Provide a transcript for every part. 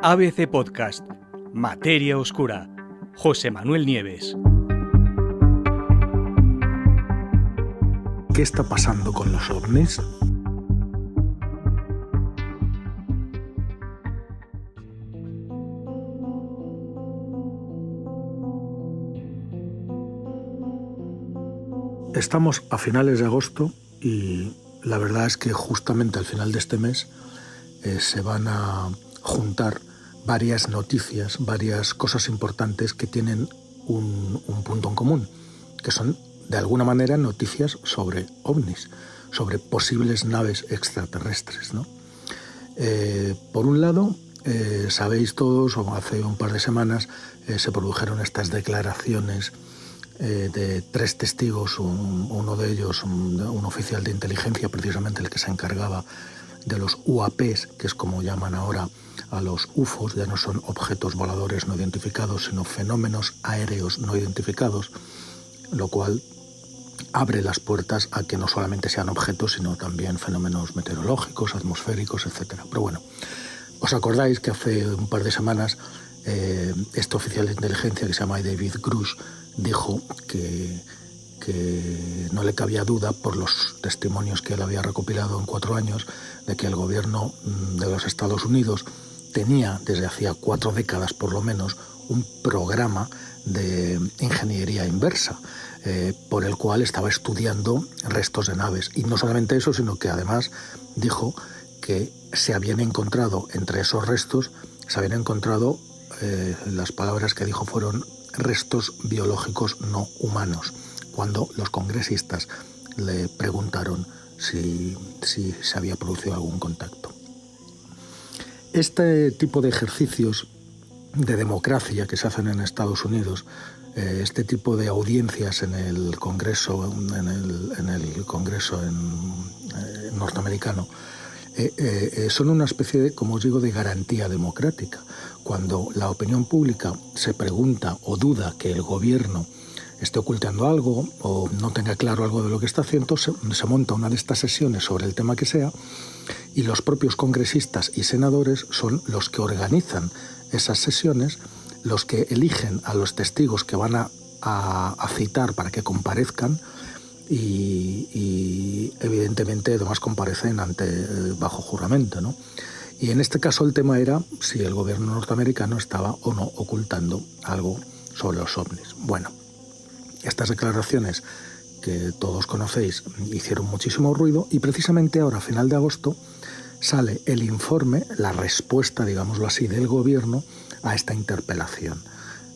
ABC Podcast, Materia Oscura, José Manuel Nieves. ¿Qué está pasando con los ovnis? Estamos a finales de agosto y la verdad es que justamente al final de este mes se van a juntar varias noticias, varias cosas importantes que tienen un punto en común, que son de alguna manera noticias sobre ovnis, sobre posibles naves extraterrestres, ¿no? Por un lado, sabéis todos, o hace un par de semanas se produjeron estas declaraciones de tres testigos, uno de ellos, un oficial de inteligencia, precisamente el que se encargaba de los UAPs, que es como llaman ahora a los UFOs, ya no son objetos voladores no identificados, sino fenómenos aéreos no identificados, lo cual abre las puertas a que no solamente sean objetos, sino también fenómenos meteorológicos, atmosféricos, etc. Pero bueno, ¿os acordáis que hace un par de semanas este oficial de inteligencia, que se llama David Grush, dijo que no le cabía duda, por los testimonios que él había recopilado en 4 años, de que el gobierno de los Estados Unidos tenía desde hacía 4 décadas por lo menos un programa de ingeniería inversa por el cual estaba estudiando restos de naves? Y no solamente eso, sino que además dijo que se habían encontrado entre esos restos, las palabras que dijo fueron restos biológicos no humanos, cuando los congresistas le preguntaron si se había producido algún contacto. Este tipo de ejercicios de democracia que se hacen en Estados Unidos, este tipo de audiencias en el Congreso, norteamericano, son una especie de, como os digo, de garantía democrática. Cuando la opinión pública se pregunta o duda que el gobierno esté ocultando algo o no tenga claro algo de lo que está haciendo, se monta una de estas sesiones sobre el tema que sea, y los propios congresistas y senadores son los que organizan esas sesiones, los que eligen a los testigos que van a citar para que comparezcan, y evidentemente además comparecen bajo juramento, ¿no? Y en este caso el tema era si el gobierno norteamericano estaba o no ocultando algo sobre los ovnis. Bueno, estas declaraciones que todos conocéis hicieron muchísimo ruido, y precisamente ahora, a final de agosto, sale el informe, la respuesta, digámoslo así, del gobierno a esta interpelación.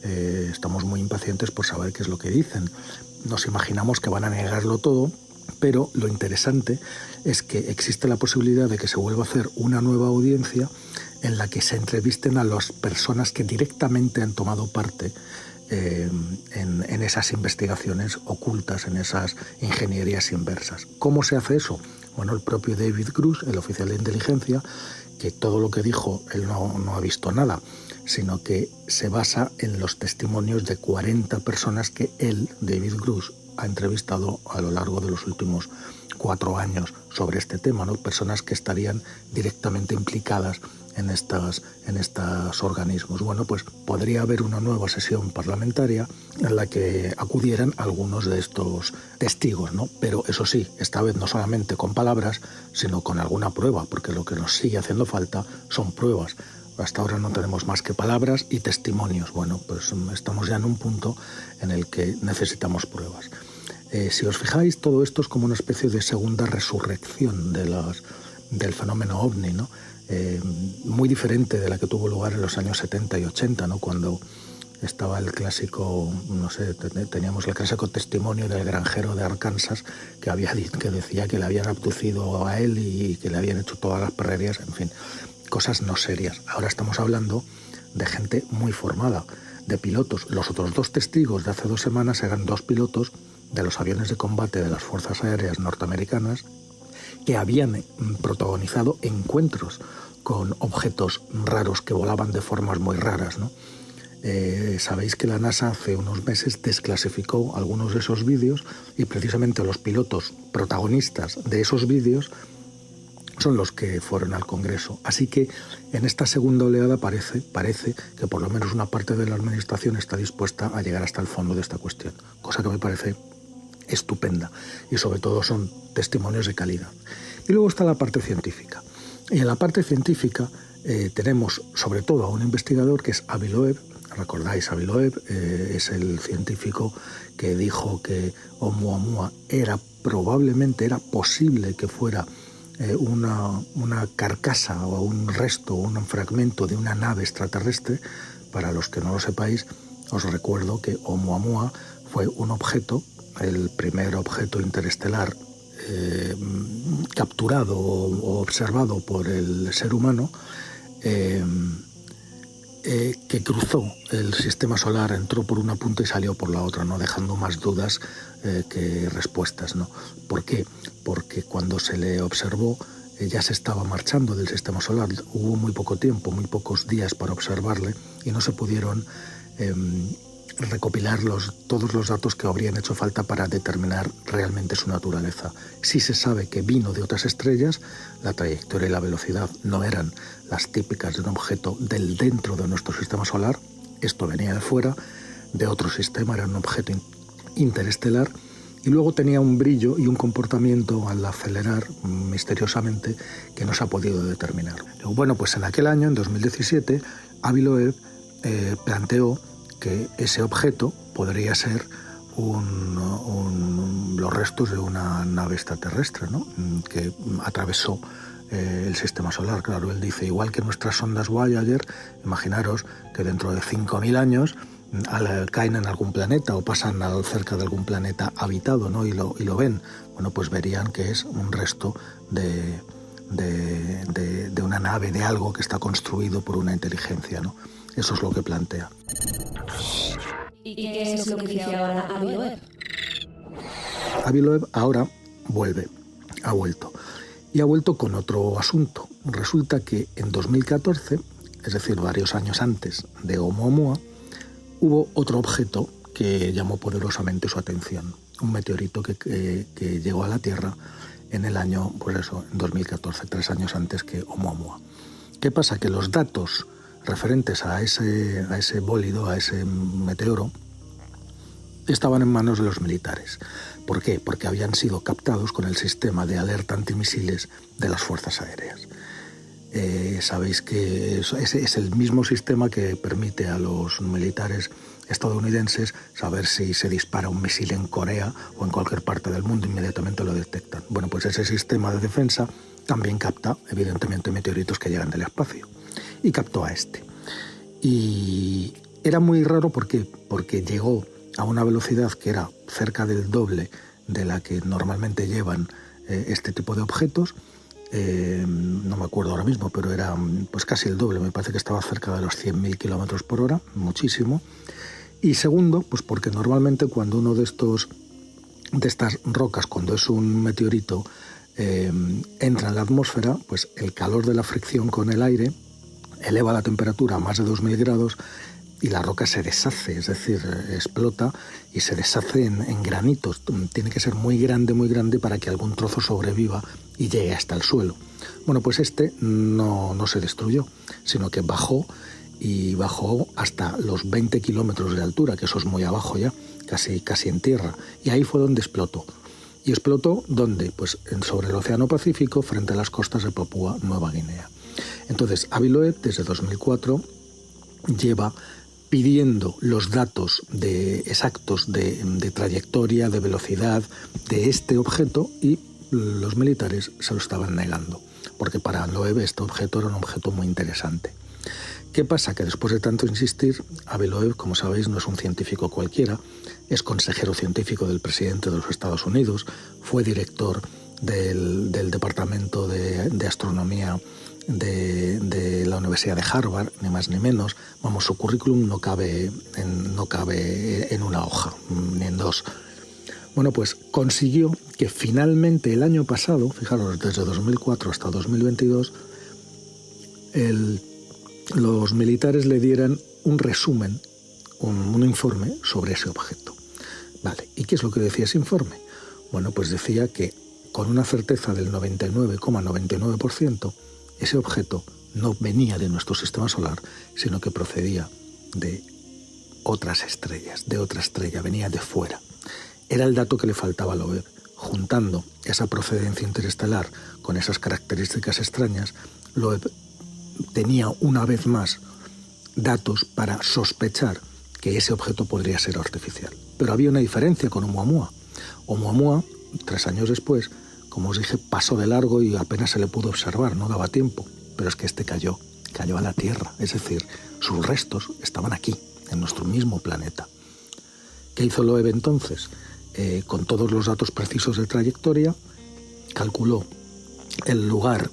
Estamos muy impacientes por saber qué es lo que dicen. Nos imaginamos que van a negarlo todo, pero lo interesante es que existe la posibilidad de que se vuelva a hacer una nueva audiencia en la que se entrevisten a las personas que directamente han tomado parte en esas investigaciones ocultas, en esas ingenierías inversas. ¿Cómo se hace eso? Bueno, el propio David Grush, el oficial de inteligencia, que todo lo que dijo él no ha visto nada, sino que se basa en los testimonios de 40 personas que él, David Grush, ha entrevistado a lo largo de los últimos 4 años sobre este tema, ¿no? Personas que estarían directamente implicadas en estos organismos. Bueno, pues podría haber una nueva sesión parlamentaria en la que acudieran algunos de estos testigos, ¿no? Pero eso sí, esta vez no solamente con palabras, sino con alguna prueba, porque lo que nos sigue haciendo falta son pruebas. Hasta ahora no tenemos más que palabras y testimonios. Bueno, pues estamos ya en un punto en el que necesitamos pruebas. Si os fijáis, todo esto es como una especie de segunda resurrección del fenómeno ovni, ¿no? Muy diferente de la que tuvo lugar en los años 70 y 80, ¿no? Cuando estaba el clásico, teníamos el clásico testimonio del granjero de Arkansas que decía que le habían abducido a él y que le habían hecho todas las perrerías, en fin, cosas no serias. Ahora estamos hablando de gente muy formada, de pilotos. Los otros 2 testigos de hace 2 semanas eran 2 pilotos de los aviones de combate de las Fuerzas Aéreas norteamericanas que habían protagonizado encuentros con objetos raros que volaban de formas muy raras, ¿no? Sabéis que la NASA hace unos meses desclasificó algunos de esos vídeos, y precisamente los pilotos protagonistas de esos vídeos son los que fueron al Congreso. Así que en esta segunda oleada parece que por lo menos una parte de la administración está dispuesta a llegar hasta el fondo de esta cuestión, cosa que me parece estupenda, y sobre todo son testimonios de calidad. Y luego está la parte científica. Y en la parte científica tenemos sobre todo a un investigador que es Avi Loeb. ¿Recordáis? Avi Loeb es el científico que dijo que Oumuamua probablemente era posible que fuera una carcasa o un resto, un fragmento de una nave extraterrestre. Para los que no lo sepáis, os recuerdo que Oumuamua fue un objeto, el primer objeto interestelar capturado o observado por el ser humano, que cruzó el sistema solar, entró por una punta y salió por la otra, no dejando más dudas que respuestas, ¿no? ¿Por qué? Porque cuando se le observó ya se estaba marchando del sistema solar. Hubo muy poco tiempo, muy pocos días para observarle y no se pudieron recopilar todos los datos que habrían hecho falta para determinar realmente su naturaleza. Sí se sabe que vino de otras estrellas, la trayectoria y la velocidad no eran las típicas de un objeto del dentro de nuestro sistema solar, esto venía de fuera, de otro sistema, era un objeto interestelar, y luego tenía un brillo y un comportamiento al acelerar misteriosamente que no se ha podido determinar. Bueno, pues en aquel año, en 2017, Avi Loeb planteó que ese objeto podría ser los restos de una nave extraterrestre, ¿no? Que atravesó el sistema solar. Claro, él dice, igual que nuestras sondas Voyager, imaginaros que dentro de 5.000 años caen en algún planeta o pasan cerca de algún planeta habitado, ¿no? y lo ven. Bueno, pues verían que es un resto de una nave, de algo que está construido por una inteligencia, ¿no? Eso es lo que plantea. ¿Y qué es lo que dice ahora Avi Loeb? Avi Loeb ahora ha vuelto. Y ha vuelto con otro asunto. Resulta que en 2014, es decir, varios años antes de Oumuamua, hubo otro objeto que llamó poderosamente su atención. Un meteorito que llegó a la Tierra en el año, pues eso, en 2014, 3 años antes que Oumuamua. ¿Qué pasa? Que los datos referentes a ese bólido, a ese meteoro, estaban en manos de los militares. ¿Por qué? Porque habían sido captados con el sistema de alerta antimisiles de las fuerzas aéreas. Sabéis que ese es el mismo sistema que permite a los militares estadounidenses saber si se dispara un misil en Corea o en cualquier parte del mundo, inmediatamente lo detectan. Bueno, pues ese sistema de defensa también capta, evidentemente, meteoritos que llegan del espacio. Y captó a este. Y era muy raro porque llegó a una velocidad que era cerca del doble de la que normalmente llevan este tipo de objetos. No me acuerdo ahora mismo, pero era pues casi el doble. Me parece que estaba cerca de los 100.000 kilómetros por hora, muchísimo. Y segundo, pues porque normalmente cuando uno de estas rocas, cuando es un meteorito, entra en la atmósfera, pues el calor de la fricción con el aire eleva la temperatura a más de 2.000 grados y la roca se deshace, es decir, explota y se deshace en granitos. Tiene que ser muy grande para que algún trozo sobreviva y llegue hasta el suelo. Bueno, pues este no se destruyó, sino que bajó hasta los 20 kilómetros de altura, que eso es muy abajo ya, casi en tierra. Y ahí fue donde explotó. ¿Y explotó dónde? Pues sobre el Océano Pacífico, frente a las costas de Papúa Nueva Guinea. Entonces, Avi Loeb, desde 2004, lleva pidiendo los datos exactos de trayectoria, de velocidad de este objeto, y los militares se lo estaban negando, porque para Loeb este objeto era un objeto muy interesante. ¿Qué pasa? Que después de tanto insistir, Avi Loeb, como sabéis, no es un científico cualquiera, es consejero científico del presidente de los Estados Unidos, fue director del Departamento de Astronomía de la Universidad de Harvard, ni más ni menos. Vamos, su currículum no cabe en una hoja, ni en dos. Bueno, pues consiguió que finalmente el año pasado, fijaros, desde 2004 hasta 2022, los militares le dieran un resumen, un informe sobre ese objeto. Vale, ¿y qué es lo que decía ese informe? Bueno, pues decía que con una certeza del 99,99%, ese objeto no venía de nuestro sistema solar, sino que procedía de otras estrellas, de otra estrella, venía de fuera. Era el dato que le faltaba a Loeb. Juntando esa procedencia interestelar con esas características extrañas, Loeb tenía una vez más datos para sospechar que ese objeto podría ser artificial. Pero había una diferencia con Oumuamua. Oumuamua, 3 años después, como os dije, pasó de largo y apenas se le pudo observar, no daba tiempo. Pero es que este cayó a la Tierra, es decir, sus restos estaban aquí, en nuestro mismo planeta. ¿Qué hizo Loeb entonces? Con todos los datos precisos de trayectoria, calculó el lugar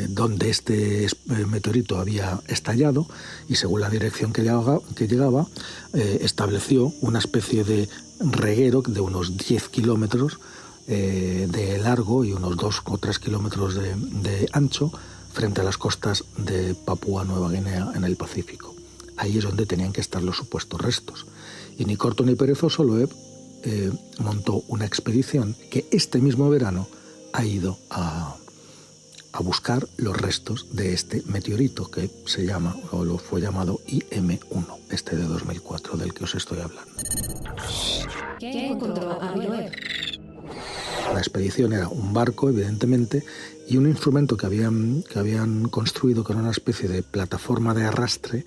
donde este meteorito había estallado y según la dirección que llegaba, estableció una especie de reguero de unos 10 kilómetros de largo y unos 2 o 3 kilómetros de ancho frente a las costas de Papúa Nueva Guinea en el Pacífico. Ahí es donde tenían que estar los supuestos restos. Y ni corto ni perezoso, Loeb montó una expedición que este mismo verano ha ido a buscar los restos de este meteorito que se llama, o lo fue llamado IM-1, este de 2004 del que os estoy hablando. ¿Qué encontró Avi Loeb? La expedición era un barco, evidentemente, y un instrumento que habían construido con una especie de plataforma de arrastre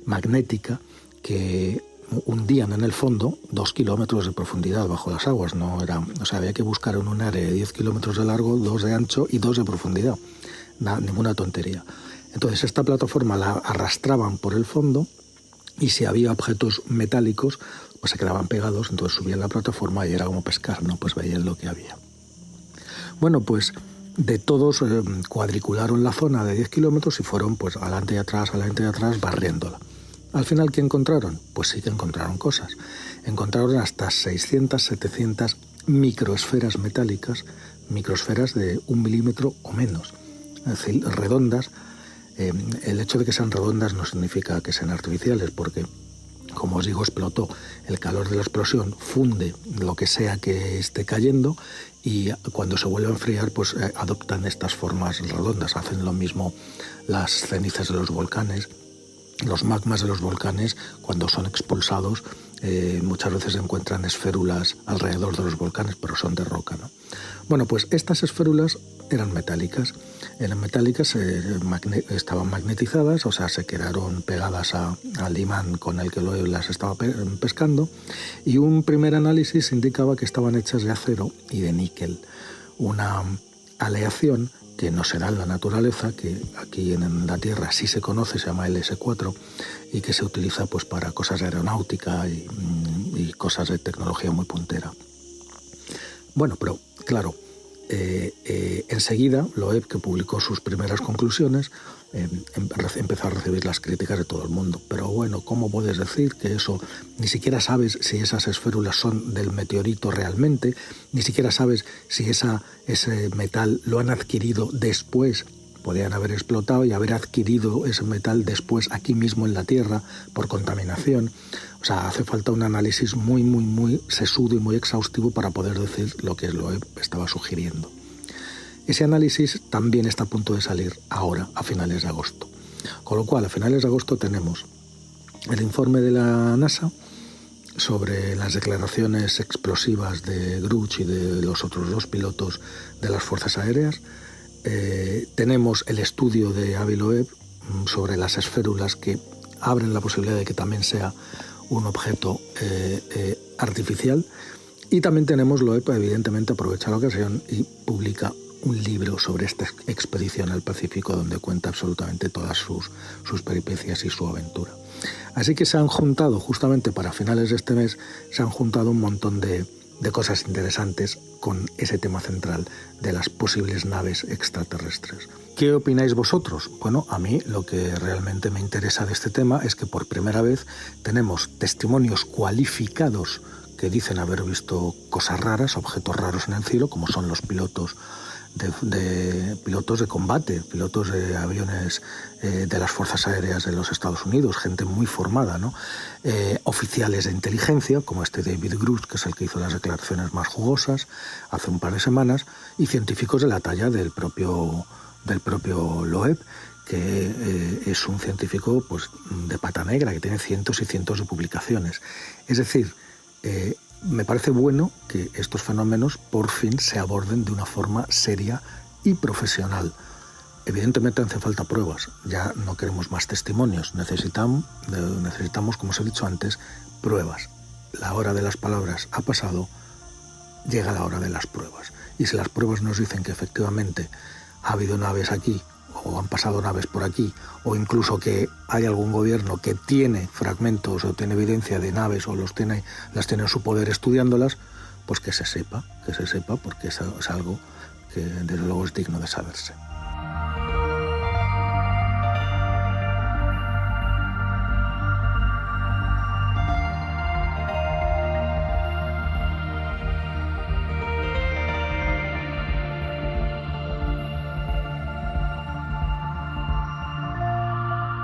magnética que hundían en el fondo 2 kilómetros de profundidad bajo las aguas. No era, o sea, había que buscar en un área de 10 kilómetros de largo, 2 de ancho y 2 de profundidad. Ninguna tontería. Entonces esta plataforma la arrastraban por el fondo y si había objetos metálicos pues se quedaban pegados, entonces subían la plataforma y era como pescar, ¿no? Pues veían lo que había. Bueno, pues de todos cuadricularon la zona de 10 kilómetros y fueron pues adelante y atrás barriéndola. Al final, ¿qué encontraron? Pues sí que encontraron cosas. Encontraron hasta 600, 700 microesferas metálicas, microesferas de 1 milímetro o menos, es decir, redondas. El hecho de que sean redondas no significa que sean artificiales, porque, como os digo, explotó. El calor de la explosión funde lo que sea que esté cayendo y cuando se vuelve a enfriar, pues adoptan estas formas redondas. Hacen lo mismo las cenizas de los volcanes. Los magmas de los volcanes, cuando son expulsados, muchas veces se encuentran esférulas alrededor de los volcanes, pero son de roca, ¿no? Bueno, pues estas esférulas eran metálicas. Estaban magnetizadas, o sea, se quedaron pegadas al imán con el que las estaba pescando, y un primer análisis indicaba que estaban hechas de acero y de níquel. Una aleación que no será en la naturaleza, que aquí en la Tierra sí se conoce, se llama LS4, y que se utiliza pues para cosas de aeronáutica y cosas de tecnología muy puntera. Bueno, pero claro, enseguida Loeb, que publicó sus primeras conclusiones, empezó a recibir las críticas de todo el mundo. Pero bueno, ¿cómo puedes decir que eso? Ni siquiera sabes si esas esférulas son del meteorito realmente, ni siquiera sabes si ese metal lo han adquirido después. Podían haber explotado y haber adquirido ese metal después aquí mismo en la Tierra por contaminación. O sea, hace falta un análisis muy, muy, muy sesudo y muy exhaustivo para poder decir lo que Loeb estaba sugiriendo. Ese análisis también está a punto de salir ahora, a finales de agosto. Con lo cual, a finales de agosto tenemos el informe de la NASA sobre las declaraciones explosivas de Gruch y de los otros 2 pilotos de las Fuerzas Aéreas. Tenemos el estudio de Avi Loeb sobre las esférulas que abren la posibilidad de que también sea un objeto artificial. Y también tenemos Loeb, evidentemente, aprovecha la ocasión y publica un libro sobre esta expedición al Pacífico donde cuenta absolutamente todas sus peripecias y su aventura. Así que se han juntado, justamente para finales de este mes, se han juntado un montón de cosas interesantes con ese tema central de las posibles naves extraterrestres. ¿Qué opináis vosotros? Bueno, a mí lo que realmente me interesa de este tema es que por primera vez tenemos testimonios cualificados que dicen haber visto cosas raras, objetos raros en el cielo, como son los pilotos de pilotos de combate, pilotos de aviones de las Fuerzas Aéreas de los Estados Unidos, gente muy formada, ¿no? Oficiales de inteligencia, como este David Grush, que es el que hizo las declaraciones más jugosas hace un par de semanas, y científicos de la talla del propio Loeb, que es un científico pues, de pata negra, que tiene cientos y cientos de publicaciones. Es decir, me parece bueno que estos fenómenos por fin se aborden de una forma seria y profesional. Evidentemente hace falta pruebas, ya no queremos más testimonios, necesitamos, como os he dicho antes, pruebas. La hora de las palabras ha pasado, llega la hora de las pruebas. Y si las pruebas nos dicen que efectivamente ha habido naves aquí, o han pasado naves por aquí, o incluso que hay algún gobierno que tiene fragmentos o tiene evidencia de naves o las tiene en su poder estudiándolas, pues que se sepa, porque es algo que desde luego es digno de saberse.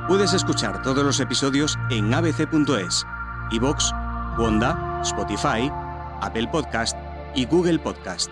Puedes escuchar todos los episodios en abc.es, iVoox, Wanda, Spotify, Apple Podcast y Google Podcast.